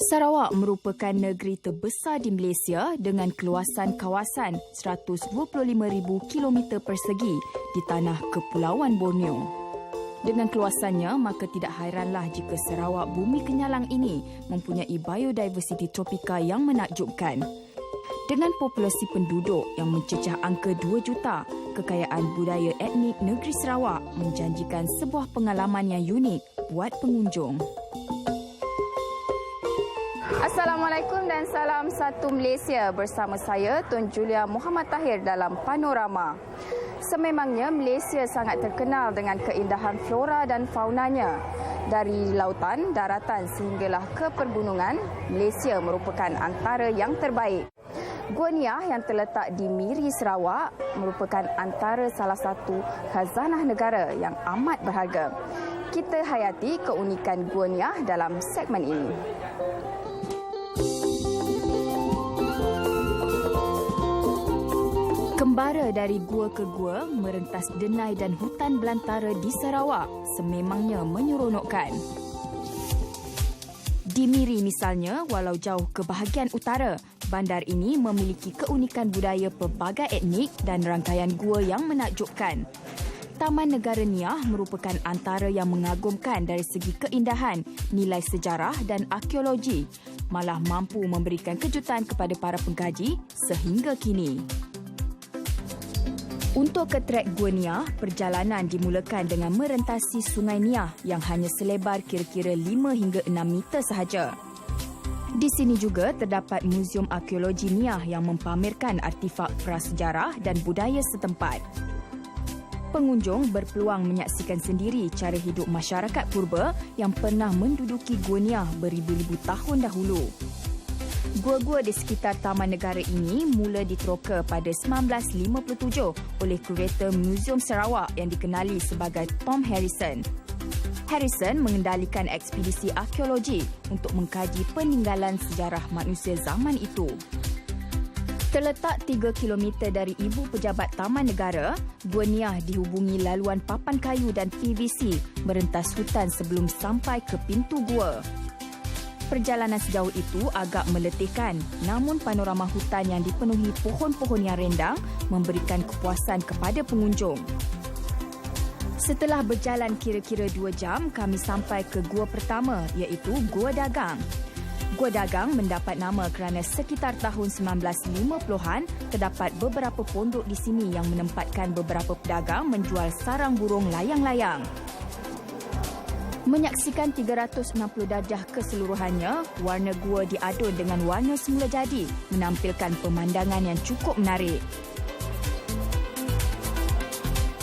Sarawak merupakan negeri terbesar di Malaysia dengan keluasan kawasan 125,000 km persegi di tanah Kepulauan Borneo. Dengan keluasannya, maka tidak hairanlah jika Sarawak bumi kenyalang ini mempunyai biodiversiti tropika yang menakjubkan. Dengan populasi penduduk yang mencecah angka 2 juta, kekayaan budaya etnik negeri Sarawak menjanjikan sebuah pengalaman yang unik buat pengunjung. Assalamualaikum dan salam satu Malaysia, bersama saya Tun Julia Muhammad Tahir dalam Panorama. Sememangnya Malaysia sangat terkenal dengan keindahan flora dan faunanya. Dari lautan, daratan sehinggalah ke pergunungan, Malaysia merupakan antara yang terbaik. Gua Niah yang terletak di Miri, Sarawak merupakan antara salah satu khazanah negara yang amat berharga. Kita hayati keunikan Gua Niah dalam segmen ini. Kembara dari gua ke gua, merentas denai dan hutan belantara di Sarawak sememangnya menyeronokkan. Di Miri misalnya, walau jauh ke bahagian utara, bandar ini memiliki keunikan budaya pelbagai etnik dan rangkaian gua yang menakjubkan. Taman Negara Niah merupakan antara yang mengagumkan dari segi keindahan, nilai sejarah dan arkeologi, malah mampu memberikan kejutan kepada para pengkaji sehingga kini. Untuk ke trek Gua Niah, perjalanan dimulakan dengan merentasi Sungai Niah yang hanya selebar kira-kira 5 hingga 6 meter sahaja. Di sini juga terdapat Muzium Arkeologi Niah yang mempamerkan artifak prasejarah dan budaya setempat. Pengunjung berpeluang menyaksikan sendiri cara hidup masyarakat purba yang pernah menduduki Gua Niah beribu-ribu tahun dahulu. Gua-gua di sekitar Taman Negara ini mula diteroka pada 1957 oleh kurator Muzium Sarawak yang dikenali sebagai Tom Harrison. Harrison mengendalikan ekspedisi arkeologi untuk mengkaji peninggalan sejarah manusia zaman itu. Terletak 3 km dari ibu pejabat Taman Negara, Gua Niah dihubungi laluan papan kayu dan PVC merentas hutan sebelum sampai ke pintu gua. Perjalanan sejauh itu agak meletihkan, namun panorama hutan yang dipenuhi pohon-pohon yang rindang memberikan kepuasan kepada pengunjung. Setelah berjalan kira-kira 2 jam, kami sampai ke gua pertama, iaitu Gua Dagang. Gua Dagang mendapat nama kerana sekitar tahun 1950-an terdapat beberapa pondok di sini yang menempatkan beberapa pedagang menjual sarang burung layang-layang. Menyaksikan 360 darjah keseluruhannya, warna gua diadun dengan warna semula jadi, menampilkan pemandangan yang cukup menarik.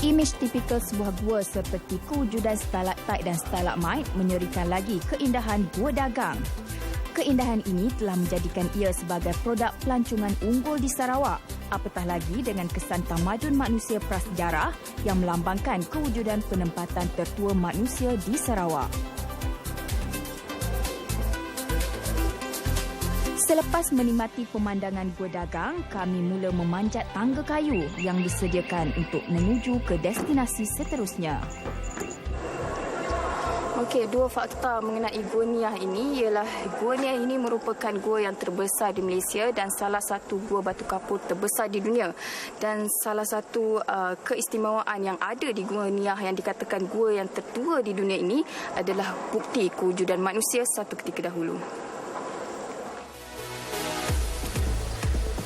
Imej tipikal sebuah gua seperti kewujudan stalaktit dan stalagmit menyerikan lagi keindahan Gua Dagang. Keindahan ini telah menjadikan ia sebagai produk pelancongan unggul di Sarawak, apatah lagi dengan kesan tamadun manusia prasejarah yang melambangkan kewujudan penempatan tertua manusia di Sarawak. Selepas menikmati pemandangan Gua Dagang, kami mula memanjat tangga kayu yang disediakan untuk menuju ke destinasi seterusnya. Okey, 2 fakta mengenai Gua Niah ini ialah Gua Niah ini merupakan gua yang terbesar di Malaysia dan salah satu gua batu kapur terbesar di dunia. Dan salah satu keistimewaan yang ada di Gua Niah yang dikatakan gua yang tertua di dunia ini adalah bukti kewujudan manusia satu ketika dahulu.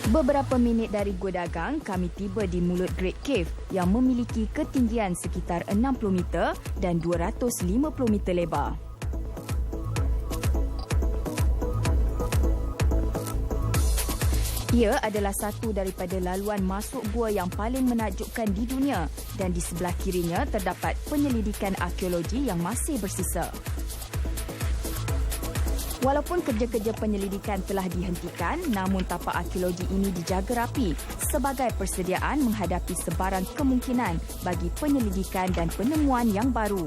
Beberapa minit dari Gua Dagang, kami tiba di mulut Great Cave yang memiliki ketinggian sekitar 60 meter dan 250 meter lebar. Ia adalah satu daripada laluan masuk gua yang paling menakjubkan di dunia dan di sebelah kirinya terdapat penyelidikan arkeologi yang masih bersisa. Walaupun kerja-kerja penyelidikan telah dihentikan, namun tapak arkeologi ini dijaga rapi sebagai persediaan menghadapi sebarang kemungkinan bagi penyelidikan dan penemuan yang baru.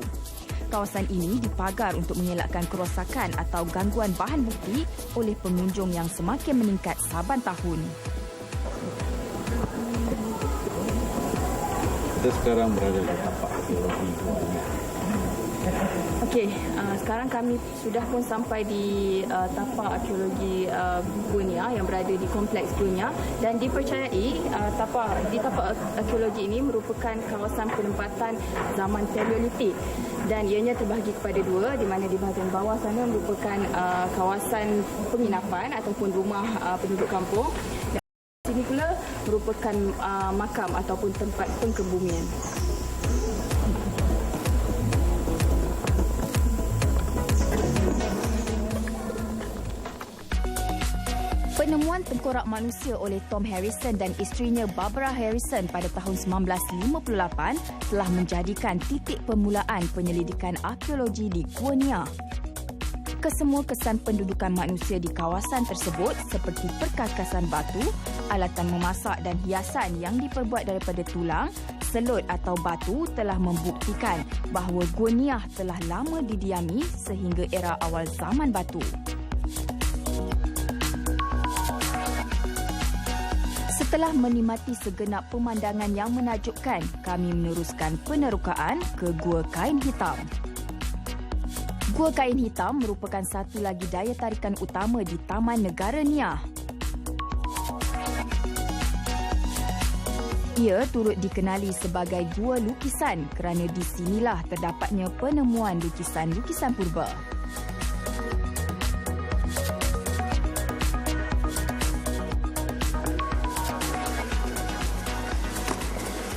Kawasan ini dipagar untuk mengelakkan kerosakan atau gangguan bahan bukti oleh pengunjung yang semakin meningkat saban tahun. Kita sekarang berada di tapak arkeologi Gua Niah. Okey, sekarang kami sudah pun sampai di tapak arkeologi Gua Nia yang berada di kompleks Gua Nia, dan dipercayai di tapak arkeologi ini merupakan kawasan penempatan zaman Paleolitik, dan ianya terbahagi kepada dua, di mana di bahagian bawah sana merupakan kawasan penginapan ataupun rumah penduduk kampung, dan sini pula merupakan makam ataupun tempat pengkebumian. Penemuan tengkorak manusia oleh Tom Harrison dan isterinya Barbara Harrison pada tahun 1958 telah menjadikan titik permulaan penyelidikan arkeologi di Gua Nia. Kesemua kesan pendudukan manusia di kawasan tersebut seperti perkakasan batu, alatan memasak dan hiasan yang diperbuat daripada tulang, selut atau batu telah membuktikan bahawa Gua Nia telah lama didiami sehingga era awal zaman batu. Setelah menikmati segenap pemandangan yang menakjubkan, kami meneruskan penerokaan ke Gua Kain Hitam. Gua Kain Hitam merupakan satu lagi daya tarikan utama di Taman Negara Nia. Ia turut dikenali sebagai Gua Lukisan kerana di sinilah terdapatnya penemuan lukisan-lukisan purba.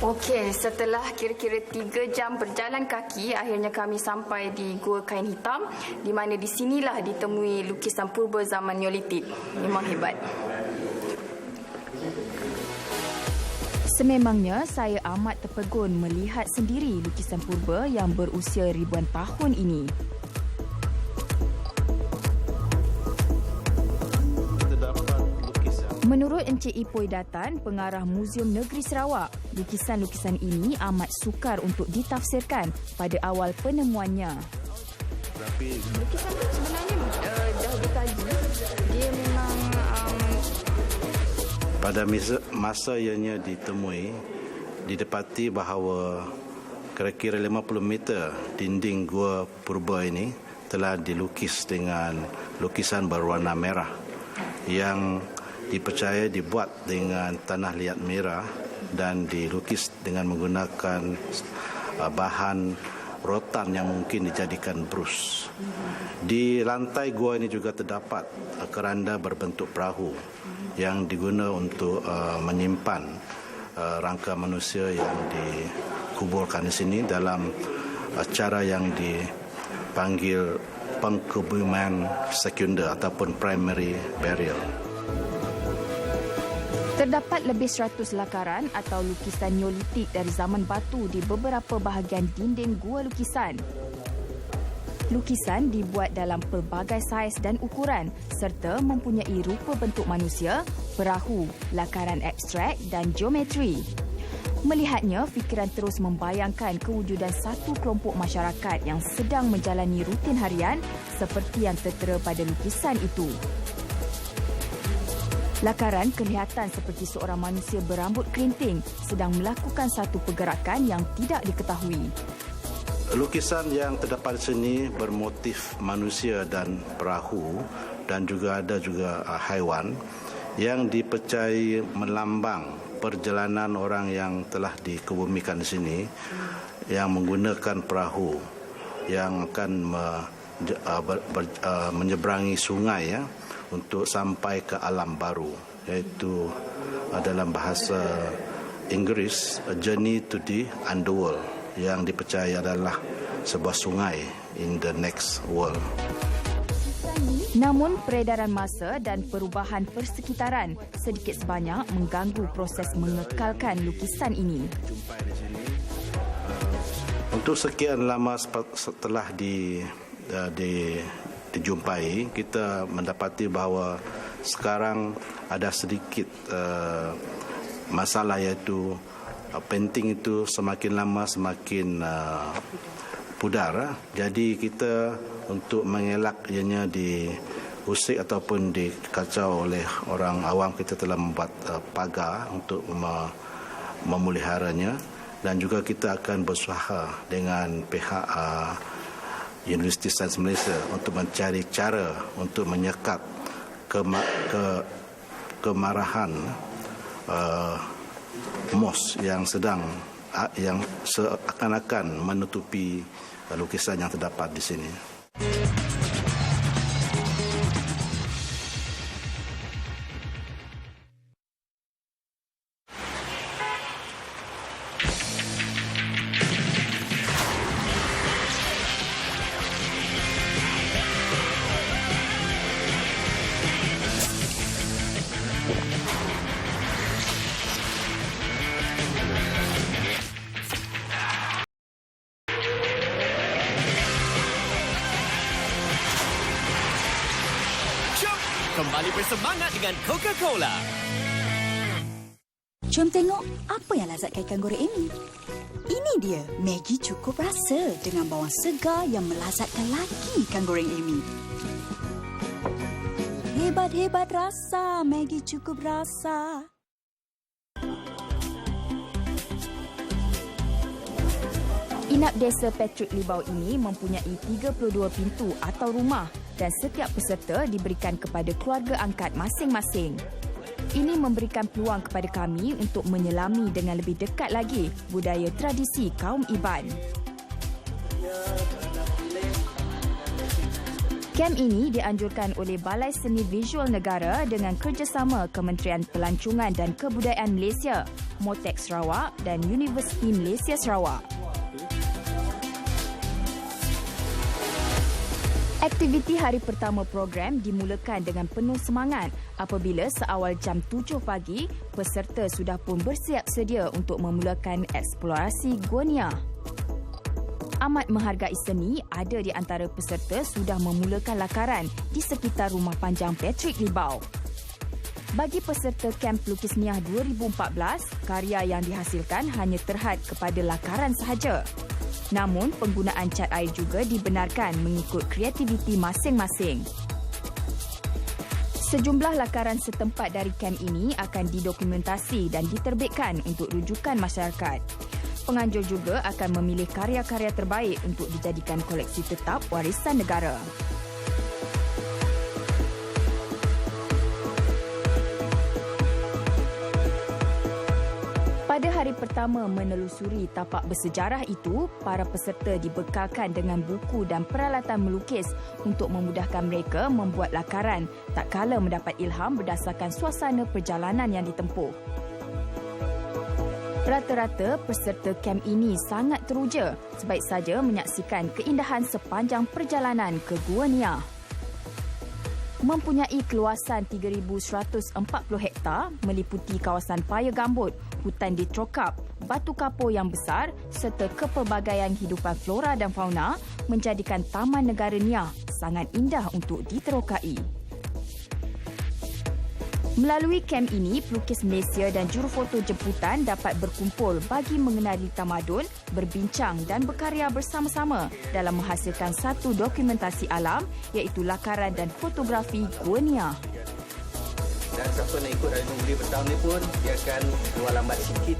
Okey, setelah kira-kira 3 jam berjalan kaki, akhirnya kami sampai di Gua Kain Hitam, di mana di sinilah ditemui lukisan purba zaman Neolitik. Memang hebat. Sememangnya saya amat terpegun melihat sendiri lukisan purba yang berusia ribuan tahun ini. Menurut Encik Ipoi Datan, pengarah Muzium Negeri Sarawak, lukisan-lukisan ini amat sukar untuk ditafsirkan pada awal penemuannya. Lukisan itu sebenarnya dah dikaji. Dia memang pada masa ianya ditemui, didapati bahawa kira-kira 50 meter dinding gua purba ini telah dilukis dengan lukisan berwarna merah yang dipercaya dibuat dengan tanah liat merah dan dilukis dengan menggunakan bahan rotan yang mungkin dijadikan brus. Di lantai gua ini juga terdapat keranda berbentuk perahu yang digunakan untuk menyimpan rangka manusia yang dikuburkan di sini dalam cara yang dipanggil pengkebumian sekunder ataupun primary burial. Terdapat lebih 100 lakaran atau lukisan Neolitik dari zaman batu di beberapa bahagian dinding gua lukisan. Lukisan dibuat dalam pelbagai saiz dan ukuran serta mempunyai rupa bentuk manusia, perahu, lakaran abstrak dan geometri. Melihatnya, fikiran terus membayangkan kewujudan satu kelompok masyarakat yang sedang menjalani rutin harian seperti yang tertera pada lukisan itu. Lakaran kelihatan seperti seorang manusia berambut kerinting sedang melakukan satu pergerakan yang tidak diketahui. Lukisan yang terdapat di sini bermotif manusia dan perahu dan juga ada haiwan yang dipercayai melambang perjalanan orang yang telah dikebumikan di sini yang menggunakan perahu yang akan menyeberangi sungai untuk sampai ke alam baru, iaitu dalam bahasa Inggeris A Journey to the Underworld, yang dipercaya adalah sebuah sungai in the next world. Namun peredaran masa dan perubahan persekitaran sedikit sebanyak mengganggu proses mengekalkan lukisan ini. Untuk sekian lama setelah dijumpai, kita mendapati bahawa sekarang ada sedikit masalah, iaitu painting itu semakin lama semakin pudar. Jadi kita untuk mengelak ianya diusik ataupun dikacau oleh orang awam, kita telah membuat pagar untuk memeliharanya, dan juga kita akan berusaha dengan pihak Universiti Sains Malaysia untuk mencari cara untuk menyekat kemarahan MOS yang seakan-akan menutupi lukisan yang terdapat di sini. Kembali bersemangat dengan Coca-Cola. Jom tengok apa yang lazatkan ikan goreng ini. Ini dia Maggi cukup rasa dengan bawang segar yang melazatkan lagi ikan goreng ini. Hebat-hebat rasa Maggi cukup rasa. Inap Desa Patrick Libau ini mempunyai 32 pintu atau rumah dan setiap peserta diberikan kepada keluarga angkat masing-masing. Ini memberikan peluang kepada kami untuk menyelami dengan lebih dekat lagi budaya tradisi kaum Iban. Kem ini dianjurkan oleh Balai Seni Visual Negara dengan kerjasama Kementerian Pelancongan dan Kebudayaan Malaysia, Motek Sarawak dan Universiti Malaysia Sarawak. Aktiviti hari pertama program dimulakan dengan penuh semangat apabila seawal jam 7 pagi, peserta sudah pun bersiap sedia untuk memulakan eksplorasi Gua Nia. Amat menghargai seni, ada di antara peserta sudah memulakan lakaran di sekitar rumah panjang Patrick Libau. Bagi peserta Kamp Lukis Niah 2014, karya yang dihasilkan hanya terhad kepada lakaran sahaja. Namun, penggunaan cat air juga dibenarkan mengikut kreativiti masing-masing. Sejumlah lakaran setempat dari kamp ini akan didokumentasi dan diterbitkan untuk rujukan masyarakat. Penganjur juga akan memilih karya-karya terbaik untuk dijadikan koleksi tetap warisan negara. Pada hari pertama menelusuri tapak bersejarah itu, para peserta dibekalkan dengan buku dan peralatan melukis untuk memudahkan mereka membuat lakaran tak kala mendapat ilham berdasarkan suasana perjalanan yang ditempuh. Rata-rata peserta kamp ini sangat teruja sebaik saja menyaksikan keindahan sepanjang perjalanan ke Gua Nia. Mempunyai keluasan 3,140 hektar meliputi kawasan paya gambut, hutan ditrokap, batu kapur yang besar serta kepelbagaian hidupan flora dan fauna menjadikan Taman Negara Niah sangat indah untuk diterokai. Melalui kamp ini, pelukis Malaysia dan jurufoto jemputan dapat berkumpul bagi mengenali tamadun, berbincang dan berkarya bersama-sama dalam menghasilkan satu dokumentasi alam iaitu lakaran dan fotografi Gua Nia. Dan siapa nak ikut dari Nunggu bertahun ni pun dia akan keluar lambat sikit.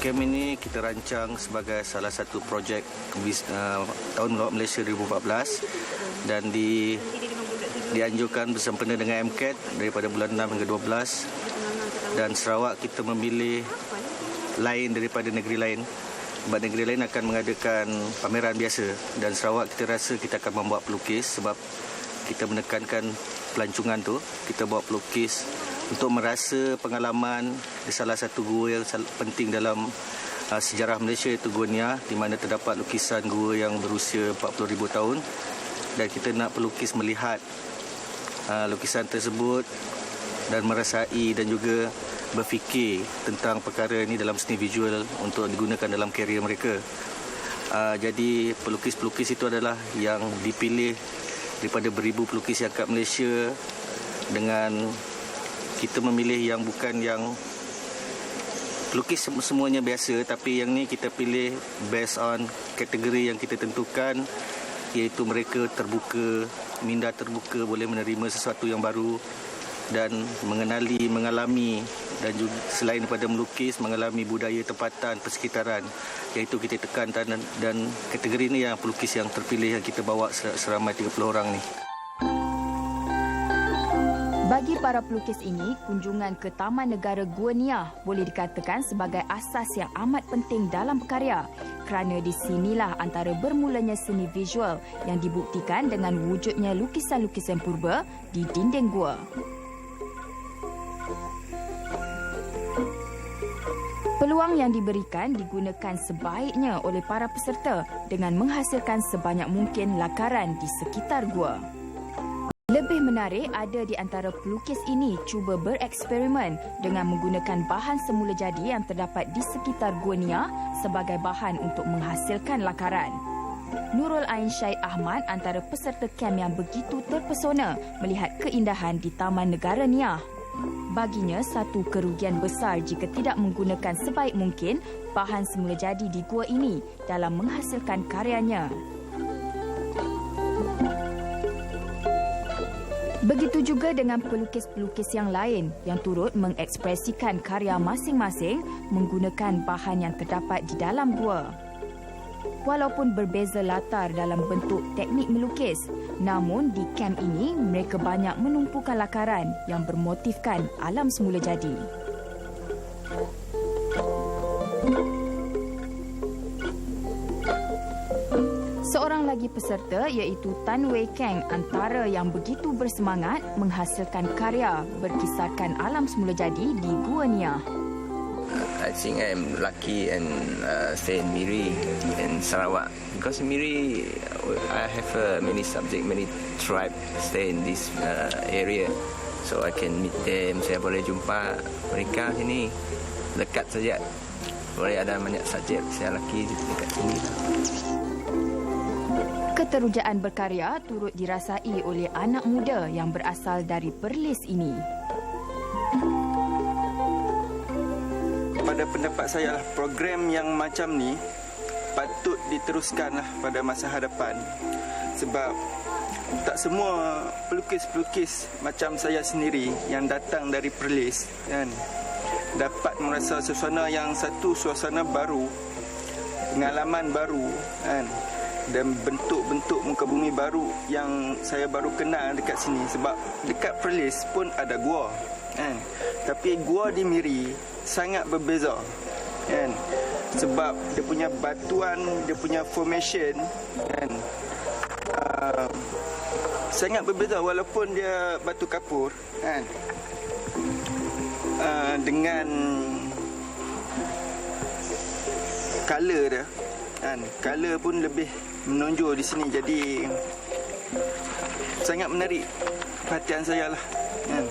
Kem ini kita rancang sebagai salah satu projek tahun Melawat Malaysia 2014 dan dianjurkan bersempena dengan MCAT daripada bulan 6 hingga 12 dan Sarawak kita memilih lain daripada negeri lain sebab negeri lain akan mengadakan pameran biasa dan Sarawak kita rasa kita akan membawa pelukis sebab kita menekankan pelancongan tu, kita bawa pelukis untuk merasa pengalaman di salah satu gua yang penting dalam sejarah Malaysia iaitu Gua Nia di mana terdapat lukisan gua yang berusia 40,000 tahun dan kita nak pelukis melihat lukisan tersebut dan merasai dan juga berfikir tentang perkara ini dalam seni visual untuk digunakan dalam karier mereka. Jadi pelukis-pelukis itu adalah yang dipilih daripada beribu pelukis yang kat Malaysia dengan kita memilih yang bukan yang pelukis semuanya biasa tapi yang ni kita pilih based on kategori yang kita tentukan iaitu mereka terbuka, minda terbuka, boleh menerima sesuatu yang baru dan mengalami dan juga selain daripada melukis, mengalami budaya tempatan, persekitaran, iaitu kita tekankan dan kategori ini yang pelukis yang terpilih yang kita bawa seramai 30 orang ni. Bagi para pelukis ini, kunjungan ke Taman Negara Gua Nia boleh dikatakan sebagai asas yang amat penting dalam berkarya kerana di sinilah antara bermulanya seni visual yang dibuktikan dengan wujudnya lukisan-lukisan purba di dinding gua. Peluang yang diberikan digunakan sebaiknya oleh para peserta dengan menghasilkan sebanyak mungkin lakaran di sekitar gua. Lebih menarik, ada di antara pelukis ini cuba bereksperimen dengan menggunakan bahan semula jadi yang terdapat di sekitar Gua Nia sebagai bahan untuk menghasilkan lakaran. Nurul Ain Syed Ahmad antara peserta kem yang begitu terpesona melihat keindahan di Taman Negara Nia. Baginya, satu kerugian besar jika tidak menggunakan sebaik mungkin bahan semula jadi di gua ini dalam menghasilkan karyanya. Begitu juga dengan pelukis-pelukis yang lain yang turut mengekspresikan karya masing-masing menggunakan bahan yang terdapat di dalam gua. Walaupun berbeza latar dalam bentuk teknik melukis, namun di kem ini mereka banyak menumpukan lakaran yang bermotifkan alam semula jadi. Seorang lagi peserta iaitu Tan Wei Keng antara yang begitu bersemangat menghasilkan karya berkisarkan alam semula jadi di Gua Nia. I think I'm lucky and stay in Miri in Sarawak because in Miri I have many subject, many tribe stay in this area, so I can meet them. Saya boleh jumpa mereka sini dekat saja. Boleh ada banyak subjek. Saya lucky dekat sini. Keterujaan berkarya turut dirasai oleh anak muda yang berasal dari Perlis ini. Pada pendapat saya, program yang macam ni patut diteruskanlah pada masa hadapan. Sebab tak semua pelukis-pelukis macam saya sendiri yang datang dari Perlis kan, dapat merasa suasana yang satu, suasana baru, pengalaman baru kan, dan bentuk-bentuk muka bumi baru yang saya baru kenal dekat sini. Sebab dekat Perlis pun ada gua kan, tapi gua di Miri sangat berbeza kan, sebab dia punya batuan, dia punya formation kan, sangat berbeza. Walaupun dia batu kapur kan, dengan color dia kan, color pun lebih menonjol di sini. Jadi sangat menarik perhatian saya lah kan.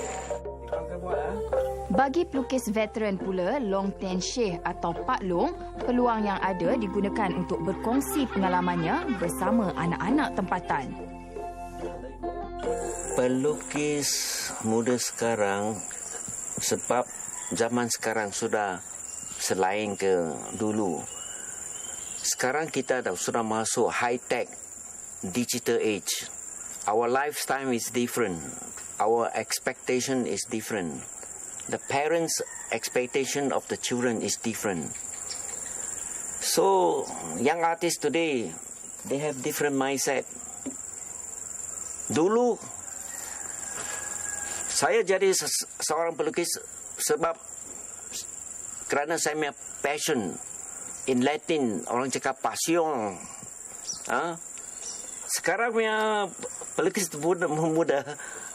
Bagi pelukis veteran pula, Long Ten Sheh atau Pak Long, peluang yang ada digunakan untuk berkongsi pengalamannya bersama anak-anak tempatan. Pelukis muda sekarang, sebab zaman sekarang sudah selain ke dulu. Sekarang kita sudah masuk high-tech digital age. Our lifestyle is different. Our expectation is different. The parents' expectation of the children is different. So, young artists today, they have different mindset. Dulu, saya jadi seorang pelukis sebab kerana saya punya passion. In Latin, orang cakap passion. Sekarang punya pelukis muda,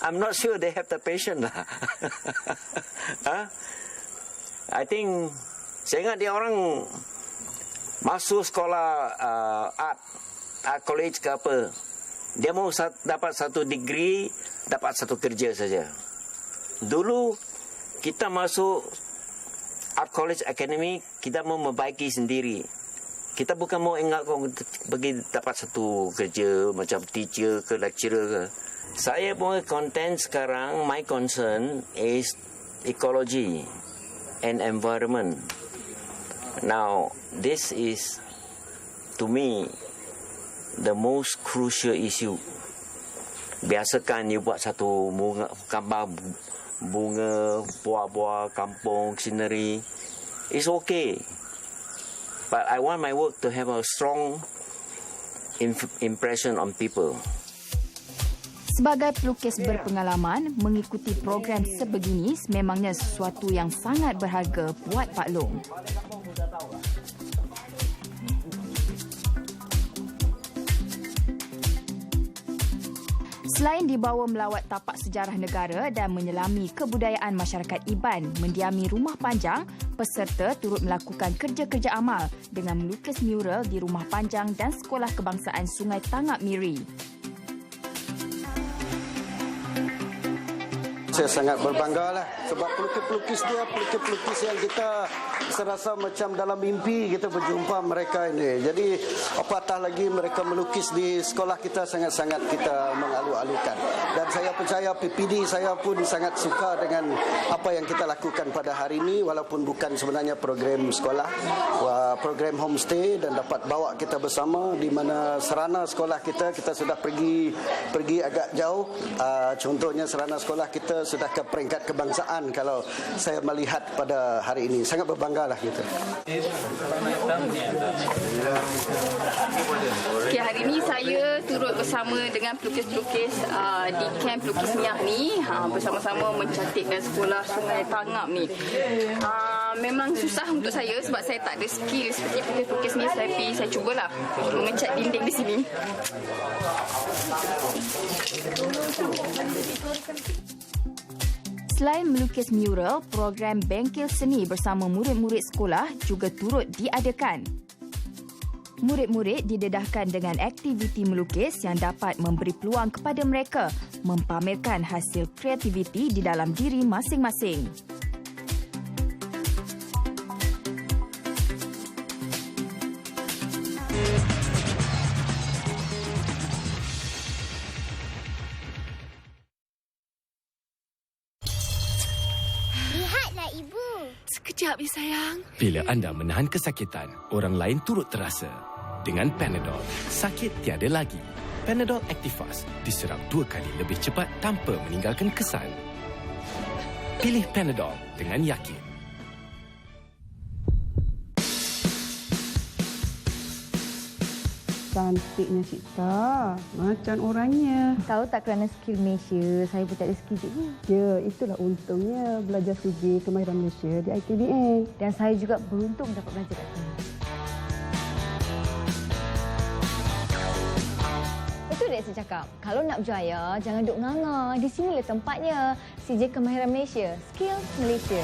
I'm not sure they have the passion lah. I think, saya ingat dia orang masuk sekolah art college ke apa, dia mau dapat satu degree, dapat satu kerja saja. Dulu kita masuk art college academy, kita mau membaiki sendiri. Kita bukan mau ingat kau pergi dapat satu kerja macam teacher ke lecturer ke. Saya punya content sekarang, my concern is ecology and environment. Now, this is to me the most crucial issue. Biasakan you buat satu gambar bunga, buah-buah kampung, scenery. It's okay. But I want my work to have a strong impression on people. Sebagai pelukis berpengalaman, mengikuti program sebegini memangnya sesuatu yang sangat berharga buat Pak Long. Selain dibawa melawat tapak sejarah negara dan menyelami kebudayaan masyarakat Iban mendiami Rumah Panjang, peserta turut melakukan kerja-kerja amal dengan melukis mural di Rumah Panjang dan Sekolah Kebangsaan Sungai Tangap Miri. Saya sangat berbanggalah sebab pelukis-pelukis dia, pelukis-pelukis yang kita serasa macam dalam mimpi kita berjumpa mereka ini. Jadi apatah lagi mereka melukis di sekolah kita, sangat-sangat kita mengalu-alukan. Dan saya percaya PPD saya pun sangat suka dengan apa yang kita lakukan pada hari ini, walaupun bukan sebenarnya program sekolah, program homestay, dan dapat bawa kita bersama di mana serana sekolah kita sudah pergi agak jauh. Contohnya serana sekolah kita sudah ke peringkat kebangsaan kalau saya melihat pada hari ini. Sangat berbanggalah kita. Okay, hari ini saya turut bersama dengan pelukis-pelukis di kamp pelukis minyak ni, bersama-sama mencantikkan sekolah Sungai Tangap ni. Memang susah untuk saya sebab saya tak ada skill seperti pelukis-pelukis ni, tapi saya cubalah mengecat dinding di sini. Selain melukis mural, program bengkel seni bersama murid-murid sekolah juga turut diadakan. Murid-murid didedahkan dengan aktiviti melukis yang dapat memberi peluang kepada mereka mempamerkan hasil kreativiti di dalam diri masing-masing. Sekejap, ya sayang. Bila anda menahan kesakitan, orang lain turut terasa. Dengan Panadol, sakit tiada lagi. Panadol Activas diserap 2 kali lebih cepat tanpa meninggalkan kesan. Pilih Panadol dengan yakin. Cantiknya Cipta, macam orangnya. Kalau tak kerana skill Malaysia, saya pun tak ada skill cikgu. Ya, itulah untungnya belajar studi kemahiran Malaysia di ITBN. Dan saya juga beruntung dapat belajar kat sini. Itu dia saya cakap, kalau nak berjaya, jangan duduk nganga. Di sinilah tempatnya. CJ Kemahiran Malaysia, Skill Malaysia.